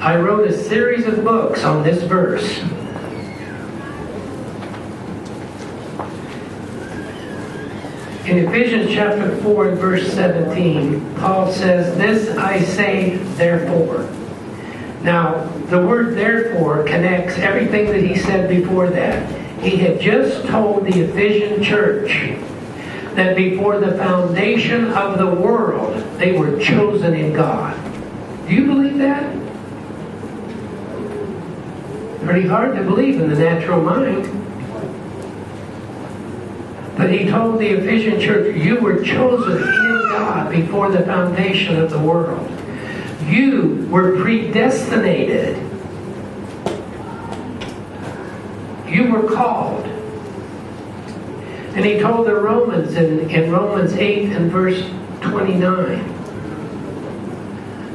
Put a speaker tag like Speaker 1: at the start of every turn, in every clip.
Speaker 1: I wrote a series of books on this verse. In Ephesians chapter 4 and verse 17, Paul says, "This I say, therefore." Now, the word therefore connects everything that he said before that. He had just told the Ephesian church that before the foundation of the world, they were chosen in God. Do you believe that? Pretty hard to believe in the natural mind. But he told the Ephesian church, you were chosen in God before the foundation of the world. You were predestinated. You were called. And he told the Romans in Romans 8 and verse 29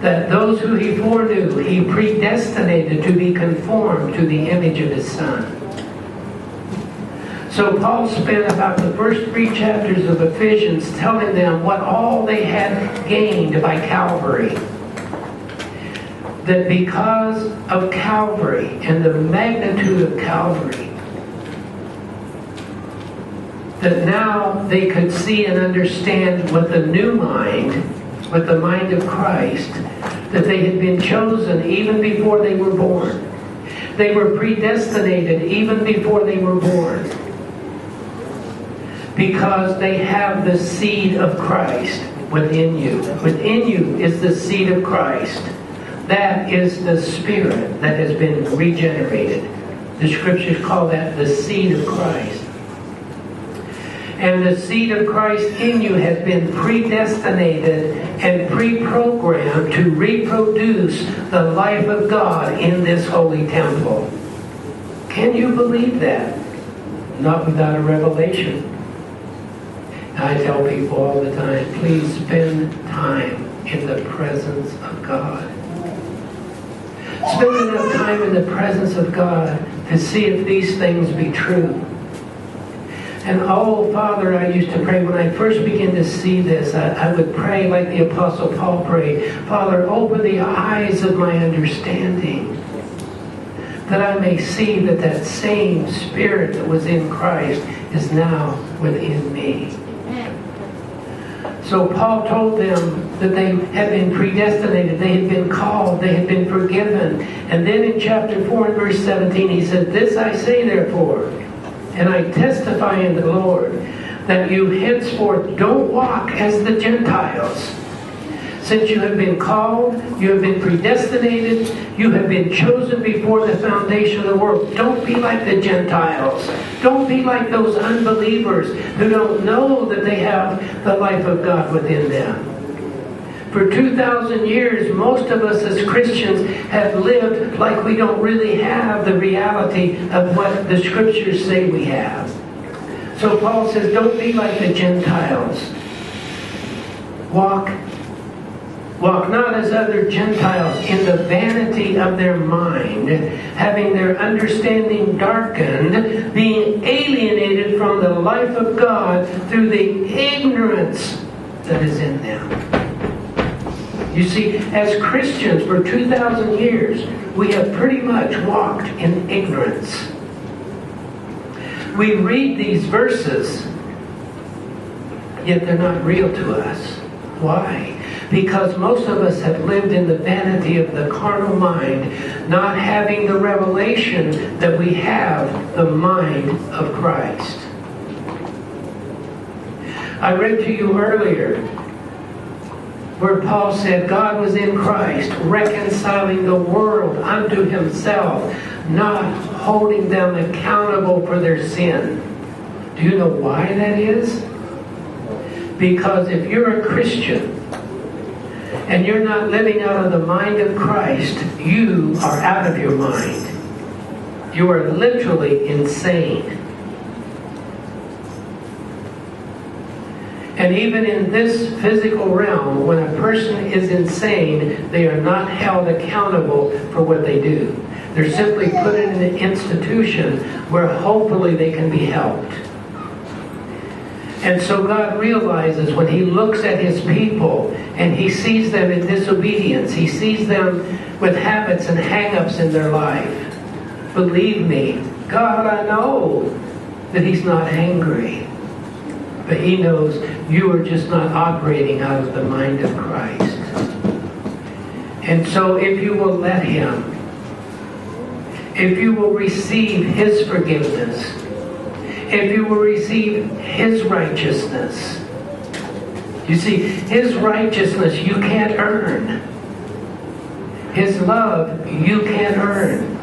Speaker 1: that those who he foreknew, he predestinated to be conformed to the image of his Son. So Paul spent about the first 3 chapters of Ephesians telling them what all they had gained by Calvary. That because of Calvary and the magnitude of Calvary, that now they could see and understand with a new mind, with the mind of Christ, that they had been chosen even before they were born. They were predestinated even before they were born. Because they have the seed of Christ within you. Within you is the seed of Christ. That is the Spirit that has been regenerated. The Scriptures call that the seed of Christ. And the seed of Christ in you has been predestinated and pre-programmed to reproduce the life of God in this holy temple. Can you believe that? Not without a revelation. I tell people all the time, please spend time in the presence of God. Spend enough time in the presence of God to see if these things be true. And oh, Father, I used to pray when I first began to see this, I would pray like the Apostle Paul prayed, Father, open the eyes of my understanding, that I may see that that same Spirit that was in Christ is now within me. So Paul told them that they had been predestinated, they had been called, they had been forgiven. And then in chapter 4 and verse 17 he said, this I say therefore, and I testify in the Lord, that you henceforth don't walk as the Gentiles. Since you have been called, you have been predestinated, you have been chosen before the foundation of the world. Don't be like the Gentiles. Don't be like those unbelievers who don't know that they have the life of God within them. For 2,000 years, most of us as Christians have lived like we don't really have the reality of what the Scriptures say we have. So Paul says, don't be like the Gentiles. Walk not as other Gentiles in the vanity of their mind, having their understanding darkened, being alienated from the life of God through the ignorance that is in them. You see, as Christians for 2,000 years, we have pretty much walked in ignorance. We read these verses, yet they're not real to us. Why? Because most of us have lived in the vanity of the carnal mind, not having the revelation that we have the mind of Christ. I read to you earlier where Paul said God was in Christ, reconciling the world unto himself, not holding them accountable for their sin. Do you know why that is? Because if you're a Christian and you're not living out of the mind of Christ, you are out of your mind. You are literally insane. And even in this physical realm, when a person is insane, they are not held accountable for what they do. They're simply put in an institution where hopefully they can be helped. And so God realizes when he looks at his people and he sees them in disobedience, he sees them with habits and hang-ups in their life. Believe me, God, I know that he's not angry. But he knows you are just not operating out of the mind of Christ. And so if you will let him, if you will receive his forgiveness, if you will receive his righteousness. You see, his righteousness you can't earn. His love you can't earn.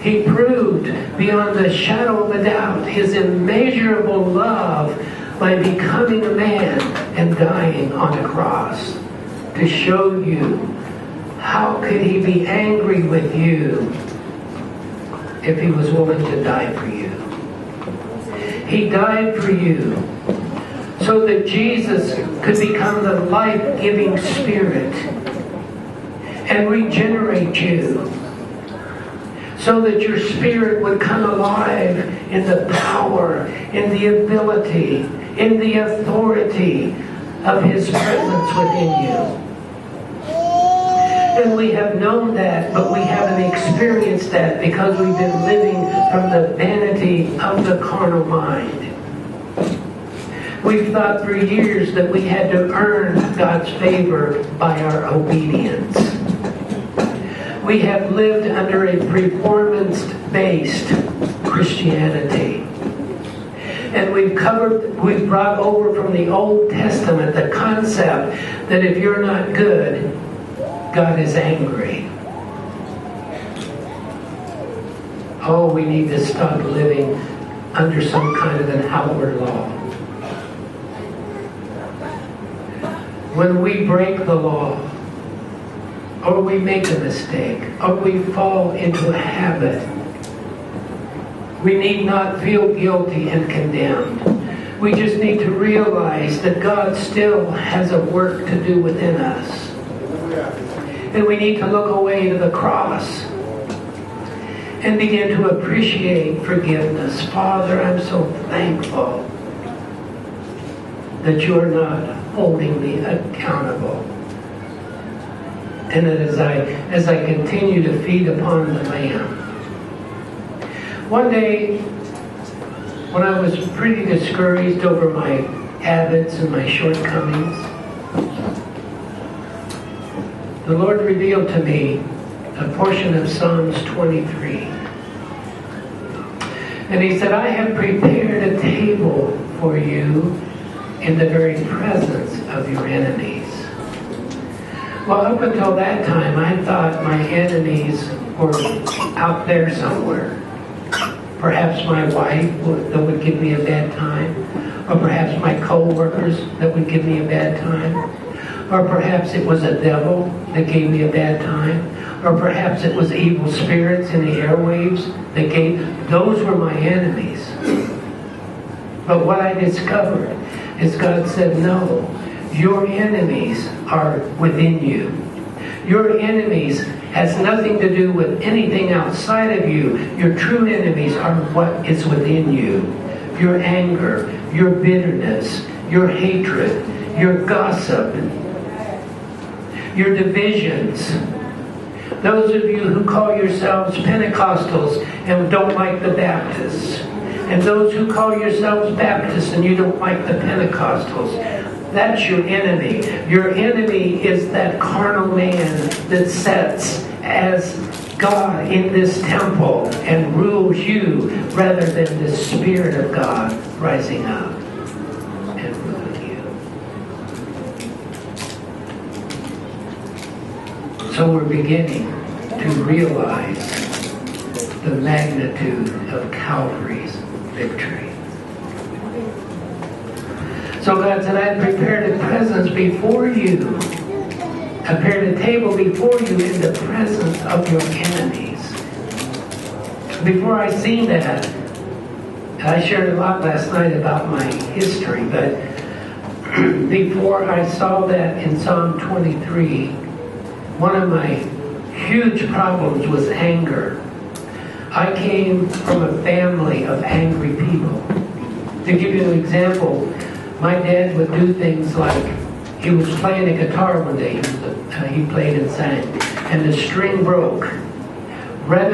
Speaker 1: He proved beyond the shadow of a doubt his immeasurable love by becoming a man and dying on a cross to show you how could he be angry with you if he was willing to die for you. He died for you so that Jesus could become the life-giving Spirit and regenerate you, so that your spirit would come alive in the power, in the ability, in the authority of his presence within you. And we have known that, but we haven't experienced that because we've been living from the vanity of the carnal mind. We've thought for years that we had to earn God's favor by our obedience. We have lived under a performance-based Christianity. And we've brought over from the Old Testament the concept that if you're not good, God is angry. Oh, we need to stop living under some kind of an outward law. When we break the law, or we make a mistake, or we fall into a habit, we need not feel guilty and condemned. We just need to realize that God still has a work to do within us. And we need to look away to the cross and begin to appreciate forgiveness. Father, I'm so thankful that you're not holding me accountable. And that as I continue to feed upon the Lamb. One day, when I was pretty discouraged over my habits and my shortcomings, the Lord revealed to me a portion of Psalms 23. And he said, I have prepared a table for you in the very presence of your enemies. Well, up until that time, I thought my enemies were out there somewhere. Perhaps my wife that would give me a bad time, or perhaps my co-workers that would give me a bad time, or perhaps it was a devil that gave me a bad time, or perhaps it was evil spirits in the airwaves that gave. Those were my enemies. But what I discovered is God said, no, your enemies are within you. Your enemies has nothing to do with anything outside of you. Your true enemies are what is within you. Your anger, your bitterness, your hatred, your gossip, your divisions. Those of you who call yourselves Pentecostals and don't like the Baptists, and those who call yourselves Baptists and you don't like the Pentecostals, that's your enemy. Your enemy is that carnal man that sits as God in this temple and rules you rather than the Spirit of God rising up and ruling you. So we're beginning to realize the magnitude of Calvary's victory. So God said, I prepared a presence before you. I prepared a table before you in the presence of your enemies. Before I seen that, I shared a lot last night about my history, but before I saw that in Psalm 23, one of my huge problems was anger. I came from a family of angry people. To give you an example, My dad would do things like, he was playing a guitar one day, he played and sang, and the string broke. Rather